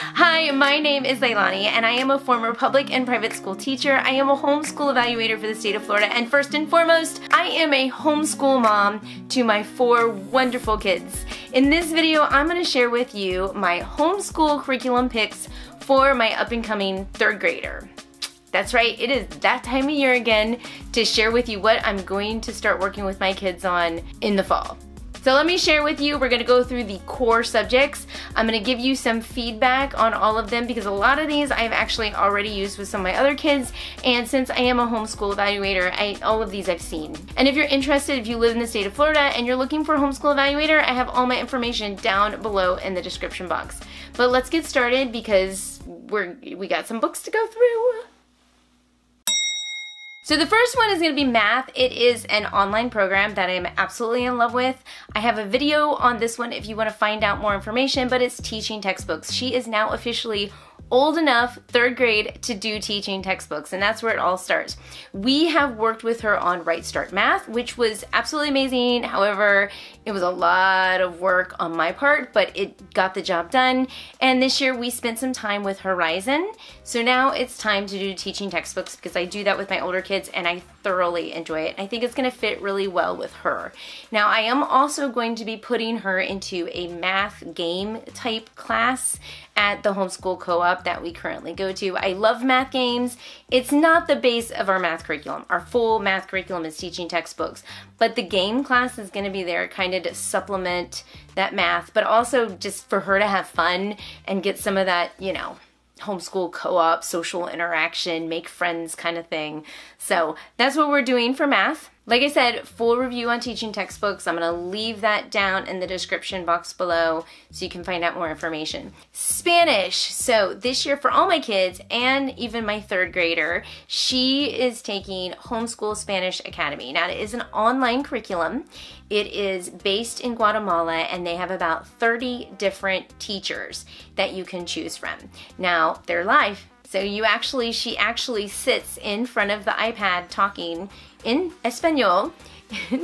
Hi, my name is Leilani, and I am a former public and private school teacher. I am a homeschool evaluator for the state of Florida, and first and foremost, I am a homeschool mom to my 4 wonderful kids. In this video, I'm going to share with you my homeschool curriculum picks for my up-and-coming 3rd grader. That's right, it is that time of year again to share with you what I'm going to start working with my kids on in the fall. So let me share with you, we're going to go through the core subjects. I'm going to give you some feedback on all of them because a lot of these I've actually already used with some of my other kids, and since I am a homeschool evaluator, all of these I've seen. And if you're interested, if you live in the state of Florida and you're looking for a homeschool evaluator, I have all my information down below in the description box. But let's get started because we got some books to go through. So the first one is going to be math. It is an online program that I'm absolutely in love with. I have a video on this one if you want to find out more information, but it's teaching textbooks. She is now officially old enough, 3rd grade, to do teaching textbooks, and that's where it all starts. We have worked with her on Right Start Math, which was absolutely amazing. However, it was a lot of work on my part, but it got the job done. And this year we spent some time with Horizon. So now it's time to do teaching textbooks because I do that with my older kids and I thoroughly enjoy it. I think it's gonna fit really well with her. Now I am also going to be putting her into a math game type class at the homeschool co-op that we currently go to. I love math games. It's not the base of our math curriculum. Our full math curriculum is teaching textbooks, but the game class is gonna be there kind of to supplement that math, but also just for her to have fun and get some of that, you know, homeschool co-op, social interaction, make friends kind of thing. So that's what we're doing for math. Like I said, full review on teaching textbooks. I'm going to leave that down in the description box below so you can find out more information. Spanish. So this year for all my kids and even my 3rd grader, she is taking Homeschool Spanish Academy. Now it is an online curriculum. It is based in Guatemala and they have about 30 different teachers that you can choose from. Now they're live. So she actually sits in front of the iPad talking in Espanol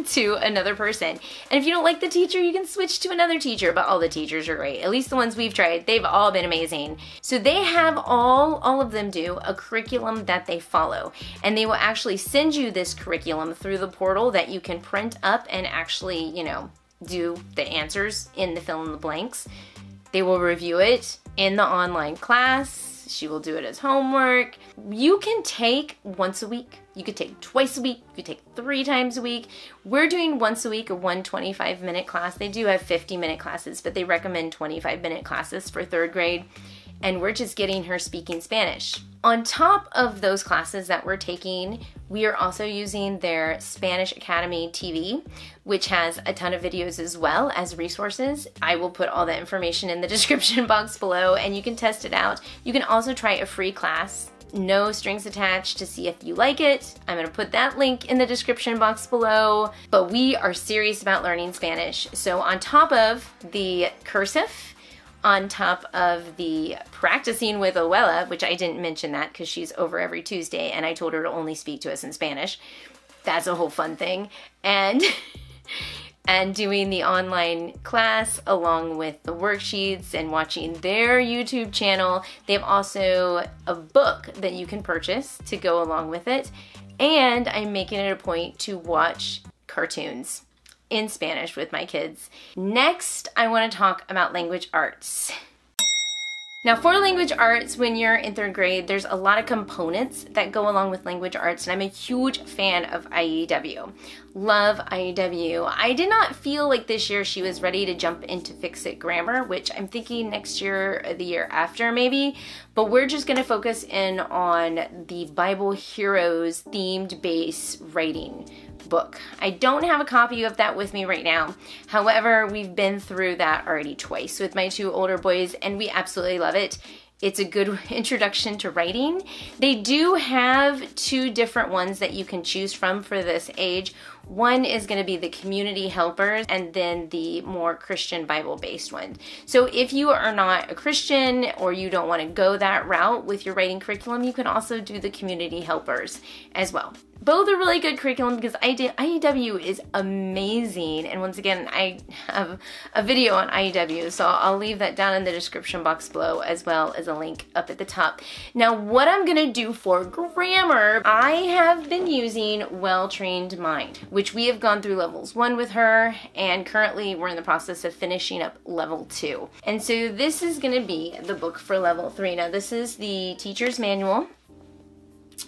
to another person. And if you don't like the teacher, you can switch to another teacher, but all the teachers are great. At least the ones we've tried, they've all been amazing. So they have all of them do a curriculum that they follow. And they will actually send you this curriculum through the portal that you can print up and actually, you know, do the answers in the fill in the blanks. They will review it in the online class. She will do it as homework. You can take once a week. You could take twice a week. You could take 3 times a week. We're doing once a week, a 25-minute class. They do have 50-minute classes, but they recommend 25-minute classes for 3rd grade. And we're just getting her speaking Spanish. On top of those classes that we're taking, we are also using their Spanish Academy TV, which has a ton of videos as well as resources. I will put all that information in the description box below and you can test it out. You can also try a free class, no strings attached, to see if you like it. I'm gonna put that link in the description box below. But we are serious about learning Spanish. So on top of the cursive, on top of the practicing with Abuela, which I didn't mention that because she's over every Tuesday and I told her to only speak to us in Spanish. That's a whole fun thing. And doing the online class along with the worksheets and watching their YouTube channel. They have also a book that you can purchase to go along with it. And I'm making it a point to watch cartoons in Spanish with my kids. Next, I want to talk about language arts. Now for language arts, when you're in 3rd grade, there's a lot of components that go along with language arts, and I'm a huge fan of IEW. Love IEW. I did not feel like this year she was ready to jump into Fix-It Grammar, which I'm thinking next year or the year after maybe, but we're just gonna focus in on the Bible Heroes themed base writing book. I don't have a copy of that with me right now. However, we've been through that already twice with my 2 older boys and we absolutely love it. It's a good introduction to writing. They do have 2 different ones that you can choose from for this age. One is going to be the community helpers and then the more Christian Bible-based one. So if you are not a Christian or you don't want to go that route with your writing curriculum, you can also do the community helpers as well. both are really good curriculum because IEW is amazing. And once again, I have a video on IEW, so I'll leave that down in the description box below as well as a link up at the top. Now, what I'm gonna do for grammar, I have been using Well-Trained Mind, which we have gone through levels 1 with her, and currently we're in the process of finishing up level 2. And so this is gonna be the book for level 3. Now, this is the teacher's manual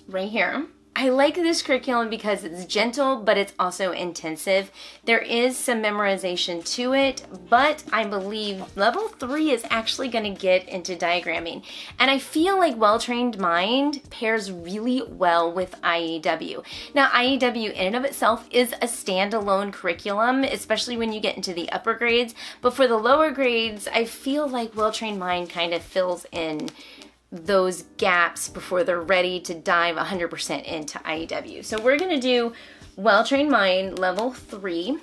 right here. I like this curriculum because it's gentle, but it's also intensive. There is some memorization to it, but I believe level 3 is actually going to get into diagramming. And I feel like Well-Trained Mind pairs really well with IEW. Now, IEW in and of itself is a standalone curriculum, especially when you get into the upper grades. But for the lower grades, I feel like Well-Trained Mind kind of fills in those gaps before they're ready to dive 100% into IEW. So we're gonna do Well-Trained Mind level 3,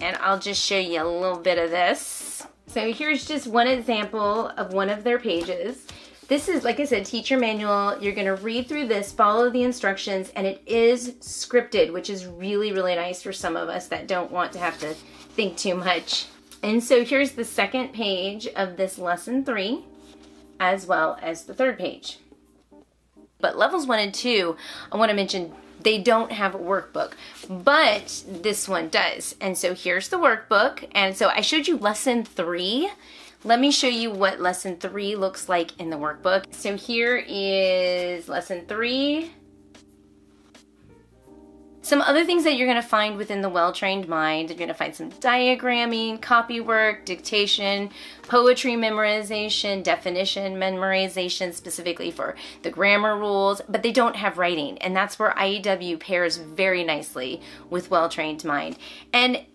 and I'll just show you a little bit of this. So here's just one example of one of their pages. This is, like I said, teacher manual. You're gonna read through this, follow the instructions, and it is scripted, which is really, really nice for some of us that don't want to have to think too much. And so here's the second page of this lesson 3. As well as the third page. But levels 1 and 2, I want to mention, they don't have a workbook, but this one does. And so here's the workbook. And so I showed you lesson 3. Let me show you what lesson 3 looks like in the workbook. So here is lesson 3. Some other things that you're going to find within the Well-Trained Mind, you're going to find some diagramming, copy work, dictation, poetry memorization, definition memorization specifically for the grammar rules, but they don't have writing. And that's where IEW pairs very nicely with Well-Trained Mind. And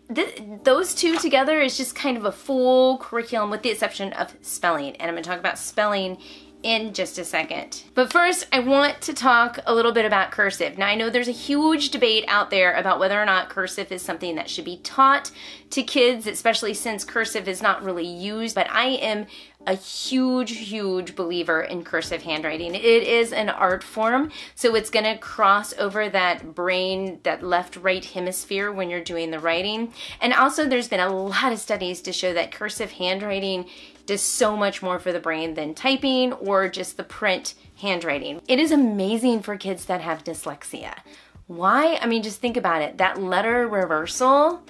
those two together is just kind of a full curriculum with the exception of spelling. And I'm going to talk about spelling in just a second. But first, I want to talk a little bit about cursive. Now, I know there's a huge debate out there about whether or not cursive is something that should be taught to kids, especially since cursive is not really used, but I am a huge believer in cursive handwriting. It is an art form, so it's gonna cross over that brain, that left-right hemisphere when you're doing the writing. And also there's been a lot of studies to show that cursive handwriting does so much more for the brain than typing or just the print handwriting. It is amazing for kids that have dyslexia. Why? I mean, just think about it. That letter reversal,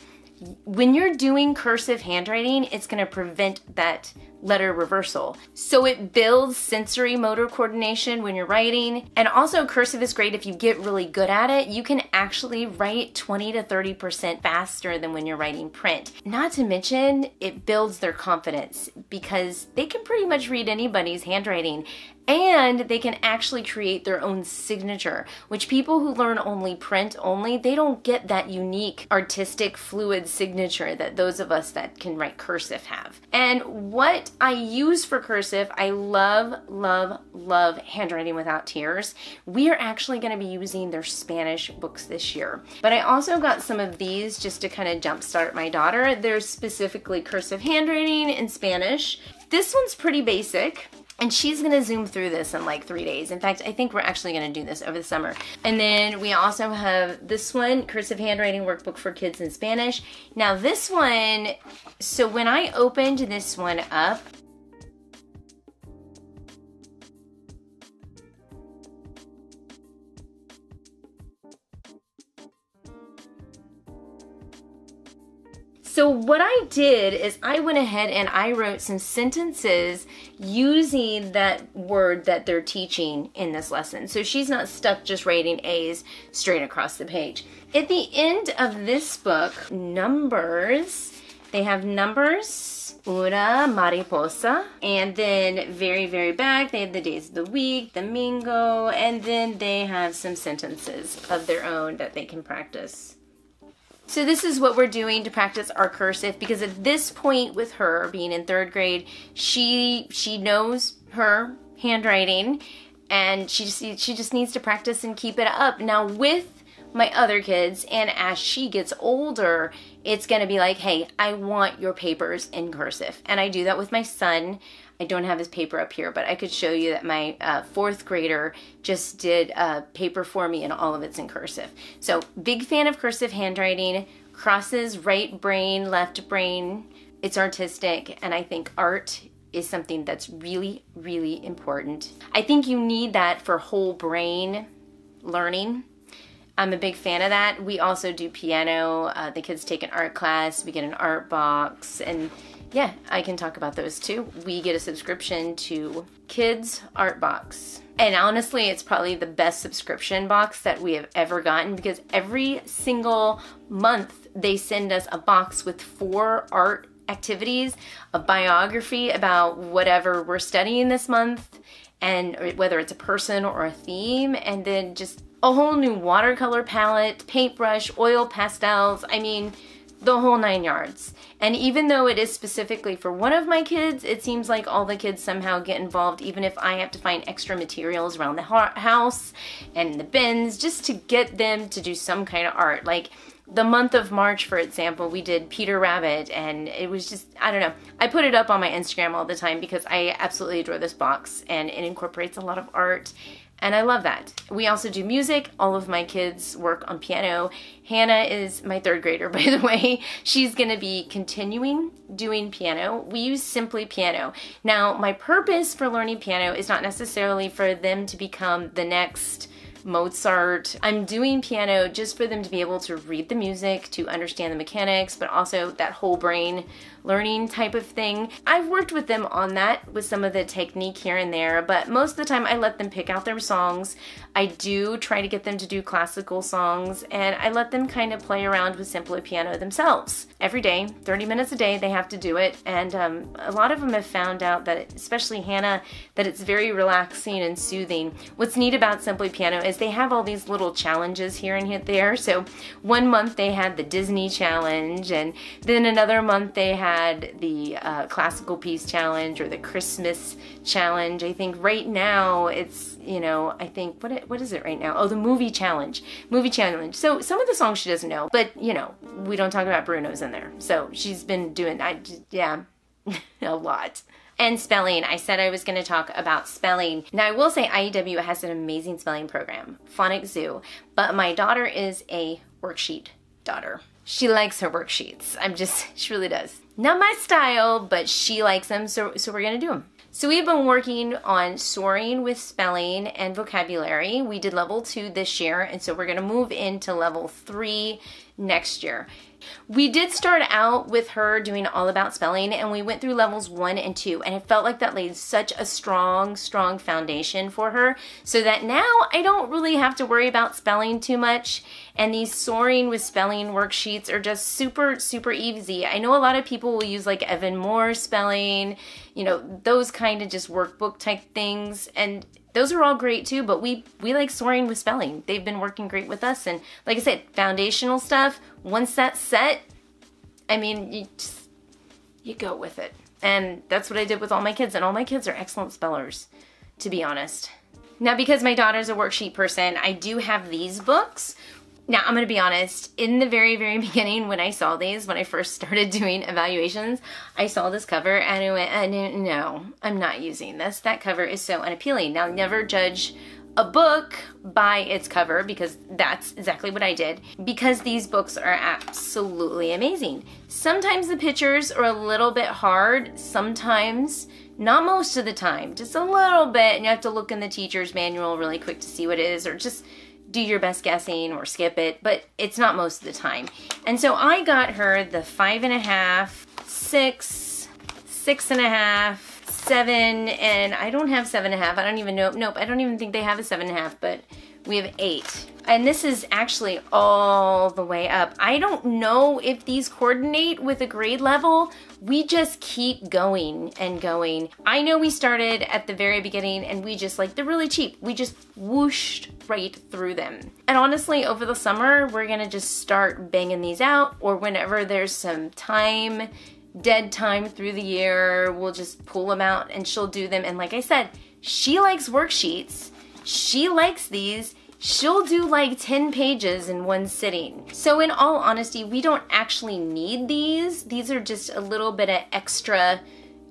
when you're doing cursive handwriting, it's gonna prevent that letter reversal. So it builds sensory motor coordination when you're writing. And also cursive is great if you get really good at it. You can actually write 20 to 30% faster than when you're writing print. Not to mention, it builds their confidence because they can pretty much read anybody's handwriting. And they can actually create their own signature, which people who learn only print only, they don't get that unique artistic fluid signature that those of us that can write cursive have. And what I use for cursive, I love handwriting without tears. We are actually going to be using their Spanish books this year. But I also got some of these just to kind of jumpstart my daughter. There's specifically cursive handwriting in Spanish. This one's pretty basic. And she's gonna zoom through this in like 3 days. In fact, I think we're actually gonna do this over the summer. And then we also have this one, Cursive Handwriting Workbook for Kids in Spanish. Now this one, so when I opened this one up, so what I did is I went ahead and I wrote some sentences using that word that they're teaching in this lesson. So she's not stuck just writing A's straight across the page. At the end of this book, numbers, they have numbers, una mariposa, and then very back, they have the days of the week, domingo, and then they have some sentences of their own that they can practice. So this is what we're doing to practice our cursive, because at this point with her being in 3rd grade, she knows her handwriting and she just needs to practice and keep it up. Now with my other kids, and as she gets older, it's gonna be like, hey, I want your papers in cursive. And I do that with my son. I don't have his paper up here, but I could show you that my 4th grader just did a paper for me and all of it's in cursive. So big fan of cursive handwriting. Crosses right brain, left brain. It's artistic, and I think art is something that's really, really important. I think you need that for whole brain learning. I'm a big fan of that. We also do piano. The kids take an art class. We get an art box. And yeah, I can talk about those too. We get a subscription to Kids Art Box. And honestly, it's probably the best subscription box that we have ever gotten, because every single month they send us a box with 4 art activities, a biography about whatever we're studying this month, and whether it's a person or a theme, and then just a whole new watercolor palette, paintbrush, oil pastels. I mean, the whole 9 yards. And even though it is specifically for one of my kids, it seems like all the kids somehow get involved, even if I have to find extra materials around the house and the bins just to get them to do some kind of art. Like the month of March, for example, we did Peter Rabbit, and it was just, I don't know. I put it up on my Instagram all the time because I absolutely adore this box, and it incorporates a lot of art. And I love that. We also do music. All of my kids work on piano. Hannah is my 3rd grader, by the way. She's gonna be continuing doing piano. We use Simply Piano. Now, my purpose for learning piano is not necessarily for them to become the next Mozart. I'm doing piano just for them to be able to read the music, to understand the mechanics, but also that whole brain learning type of thing. I've worked with them on that with some of the technique here and there, but most of the time I let them pick out their songs. I do try to get them to do classical songs, and I let them kind of play around with Simply Piano themselves. Every day, 30 minutes a day, they have to do it, and a lot of them have found out that, especially Hannah, that it's very relaxing and soothing. What's neat about Simply Piano is they have all these little challenges here and there. So one month they had the Disney challenge, and then another month they had the classical piece challenge or the Christmas challenge. I think right now it's, you know, I think, what is it right now? Oh, the movie challenge. Movie challenge. So some of the songs she doesn't know, but you know, we don't talk about Bruno's in there. So she's been doing, yeah, a lot. And spelling. I said I was going to talk about spelling. Now I will say IEW has an amazing spelling program, Phonics Zoo, but my daughter is a worksheet daughter. She likes her worksheets. She really does. Not my style, but she likes them, so we're going to do them. So we've been working on soaring with spelling and vocabulary. We did level 2 this year, and so we're going to move into level 3 next year. We did start out with her doing all about spelling, and we went through levels 1 and 2, and it felt like that laid such a strong foundation for her, so that now I don't really have to worry about spelling too much, and these soaring with spelling worksheets are just super easy. I know a lot of people will use like Evan Moore spelling, you know, those kind of just workbook type things, and those are all great too, but we like soaring with spelling. They've been working great with us, and like I said, foundational stuff, once that's set, I mean, you go with it. And that's what I did with all my kids, and all my kids are excellent spellers, to be honest. Now, because my daughter's a worksheet person, I do have these books. Now, I'm going to be honest, in the very beginning when I saw these, when I first started doing evaluations, I saw this cover and I went, no, I'm not using this. That cover is so unappealing. Now, never judge a book by its cover, because that's exactly what I did, because these books are absolutely amazing. Sometimes the pictures are a little bit hard, sometimes, not most of the time, just a little bit, and you have to look in the teacher's manual really quick to see what it is, or just do your best guessing or skip it, but it's not most of the time. And so I got her the 5.5, 6, 6.5, 7, and I don't have 7.5. I don't even know. Nope, I don't even think they have a 7.5, but we have 8. And this is actually all the way up. I don't know if these coordinate with a grade level. We just keep going and going. I know we started at the very beginning and we just, like, they're really cheap. We just whooshed right through them. And honestly, over the summer, we're gonna just start banging these out, or whenever there's some time, dead time through the year, we'll just pull them out and she'll do them. And like I said, she likes worksheets. She likes these. She'll do like 10 pages in one sitting. So in all honesty, we don't actually need these. These are just a little bit of extra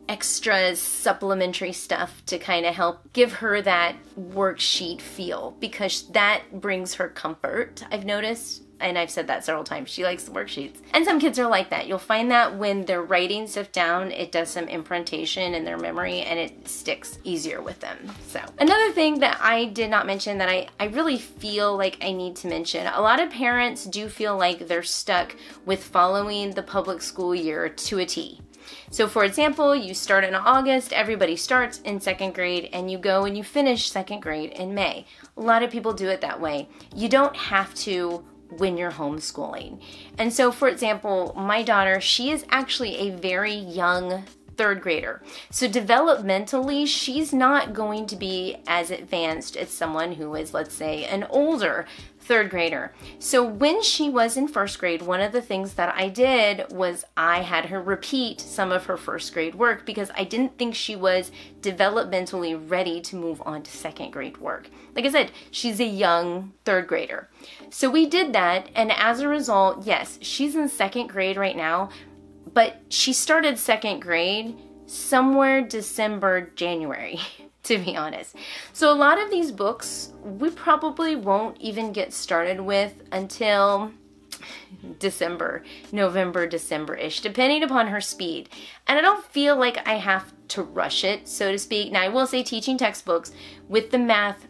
extra supplementary stuff to kind of help give her that worksheet feel, because that brings her comfort, I've noticed. And I've said that several times. She likes the worksheets. And some kids are like that. You'll find that when they're writing stuff down, it does some imprintation in their memory and it sticks easier with them. So another thing that I did not mention that I really feel like I need to mention, a lot of parents do feel like they're stuck with following the public school year to a T. So for example, you start in August, everybody starts in second grade, and you go and you finish second grade in May. A lot of people do it that way. You don't have to when you're homeschooling. And so for example, my daughter, she is actually a very young third grader. So developmentally, she's not going to be as advanced as someone who is, let's say, an older third grader. So when she was in first grade, one of the things that I did was I had her repeat some of her first grade work because I didn't think she was developmentally ready to move on to second grade work. Like I said, she's a young third grader. So we did that, and as a result, yes, she's in second grade right now, but she started second grade somewhere December, January. To be honest. So a lot of these books we probably won't even get started with until December, November, December-ish, depending upon her speed. And I don't feel like I have to rush it, so to speak. Now I will say teaching textbooks with the math,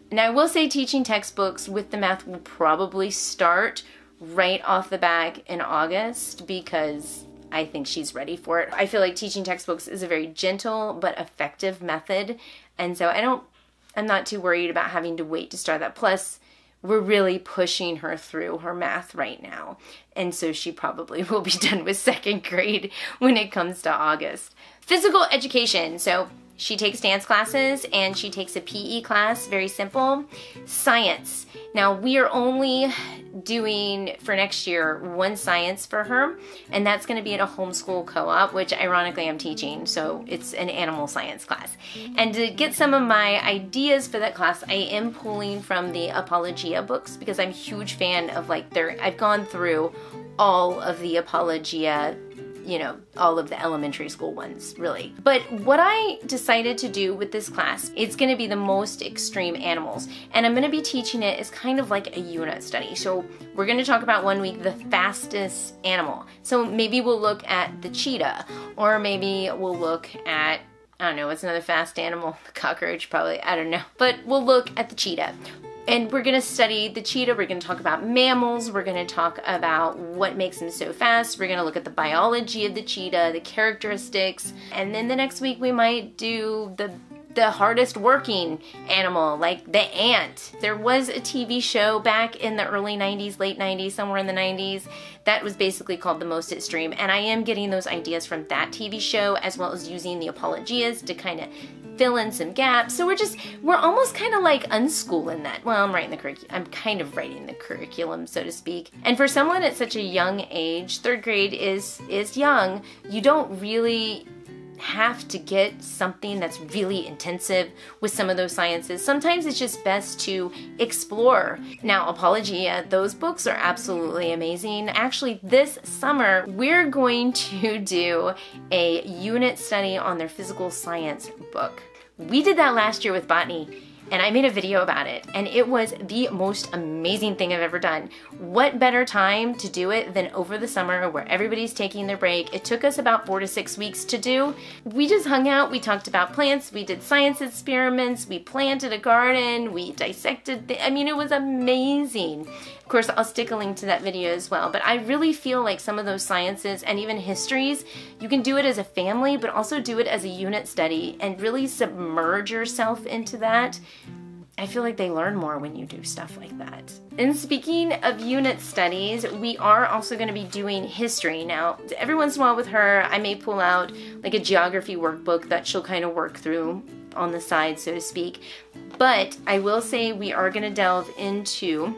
will probably start right off the bat in August because I think she's ready for it. I feel like teaching textbooks is a very gentle but effective method. And so I'm not too worried about having to wait to start that. Plus, we're really pushing her through her math right now. And so she probably will be done with second grade when it comes to August. Physical education. So she takes dance classes and she takes a PE class, very simple. Science. Now we are only doing for next year one science for her, and that's going to be at a homeschool co-op, which ironically I'm teaching, so it's an animal science class. And to get some of my ideas for that class, I am pulling from the Apologia books because I'm a huge fan of I've gone through all of the Apologia, you know, all of the elementary school ones, really. But what I decided to do with this class, it's gonna be the most extreme animals. And I'm gonna be teaching it as kind of like a unit study. So we're gonna talk about one week the fastest animal. So maybe we'll look at the cheetah, or maybe we'll look at, I don't know, what's another fast animal? The cockroach, probably, I don't know. But we'll look at the cheetah. And we're going to study the cheetah, we're going to talk about mammals, we're going to talk about what makes them so fast, we're going to look at the biology of the cheetah, the characteristics, and then the next week we might do the hardest working animal, like the ant. There was a TV show back in the early 90s, late 90s, somewhere in the 90s, that was basically called The Most Extreme, and I am getting those ideas from that TV show as well as using the Apologias to kind of fill in some gaps. So we're almost kind of like unschooling that. Well, I'm kind of writing the curriculum, so to speak. And for someone at such a young age, third grade is young, you don't really have to get something that's really intensive with some of those sciences. Sometimes it's just best to explore. Now, Apologia, those books are absolutely amazing. Actually, this summer, we're going to do a unit study on their physical science book. We did that last year with botany, and I made a video about it, and it was the most amazing thing I've ever done. What better time to do it than over the summer where everybody's taking their break? It took us about 4 to 6 weeks to do. We just hung out, we talked about plants, we did science experiments, we planted a garden, we dissected, it was amazing. Of course, I'll stick a link to that video as well, but I really feel like some of those sciences and even histories, you can do it as a family, but also do it as a unit study and really submerge yourself into that. I feel like they learn more when you do stuff like that. And speaking of unit studies, we are also going to be doing history. Now, every once in a while with her, I may pull out like a geography workbook that she'll kind of work through on the side, so to speak. But I will say we are going to delve into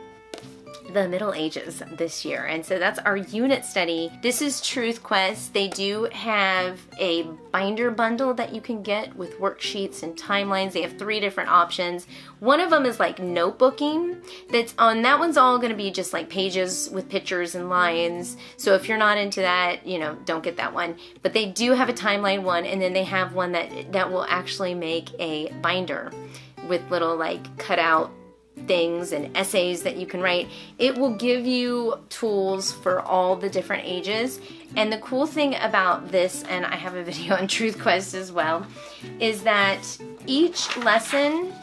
the Middle Ages this year. And so that's our unit study. This is Truth Quest. They do have a binder bundle that you can get with worksheets and timelines. They have 3 different options. One of them is like notebooking. That one's all going to be just like pages with pictures and lines. So if you're not into that, you know, don't get that one. But they do have a timeline one, and then they have one that will actually make a binder with little like cutout things and essays that you can write. It will give you tools for all the different ages. And the cool thing about this, and I have a video on Truth Quest as well, is that each lesson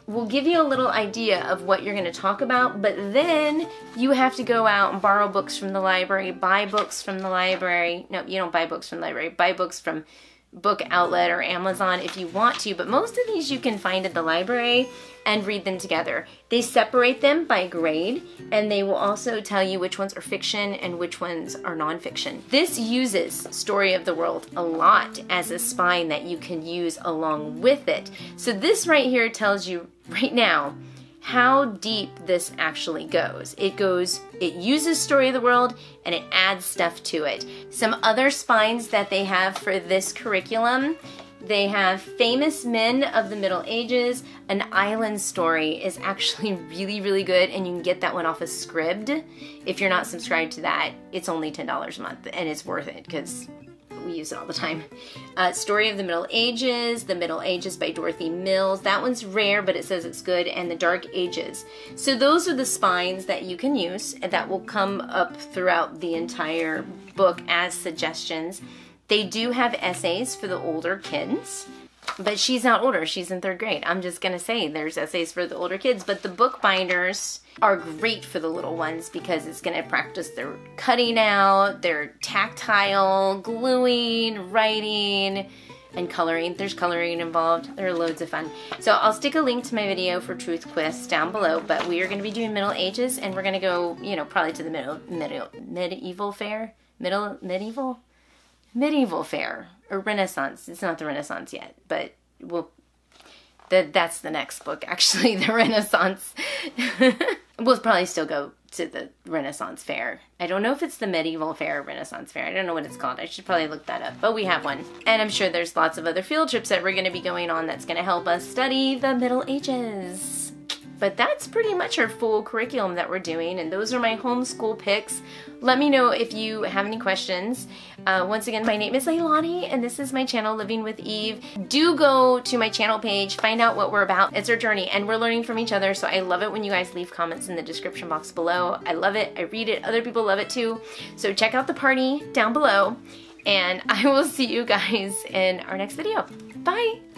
will give you a little idea of what you're going to talk about, but then you have to go out and borrow books from the library, buy books from the library. No, you don't buy books from the library. Buy books from Book Outlet or Amazon if you want to, but most of these you can find at the library and read them together. They separate them by grade, and they will also tell you which ones are fiction and which ones are nonfiction. This uses Story of the World a lot as a spine that you can use along with it. So this right here tells you right now how deep this actually goes. It uses Story of the World and it adds stuff to it. Some other spines that they have for this curriculum, they have Famous Men of the Middle Ages. An Island Story is actually really, really good, and you can get that one off of Scribd. If you're not subscribed to that, it's only $10 a month, and it's worth it because we use it all the time. Story of the Middle Ages, The Middle Ages by Dorothy Mills. That one's rare, but it says it's good. And The Dark Ages. So those are the spines that you can use and that will come up throughout the entire book as suggestions. They do have essays for the older kids, but she's not older. She's in 3rd grade. I'm just gonna say there's essays for the older kids, but the book binders are great for the little ones because it's gonna practice their cutting out, their tactile, gluing, writing, and coloring. There's coloring involved. There are loads of fun. So I'll stick a link to my video for Truth Quest down below, but we are gonna be doing Middle Ages, and we're gonna go, you know, probably to the medieval fair? Medieval fair or Renaissance. It's not the Renaissance yet, but that's the next book actually, the Renaissance. We'll probably still go to the Renaissance fair. I don't know if it's the medieval fair or Renaissance fair. I don't know what it's called. I should probably look that up, but we have one. And I'm sure there's lots of other field trips that we're going to be going on that's going to help us study the Middle Ages. But that's pretty much our full curriculum that we're doing, and those are my homeschool picks. Let me know if you have any questions. Once again, my name is Leilani, and this is my channel, Living with Eve. Do go to my channel page, find out what we're about. It's our journey, and we're learning from each other, so I love it when you guys leave comments in the description box below. I love it. I read it. Other people love it too. So check out the party down below, and I will see you guys in our next video. Bye!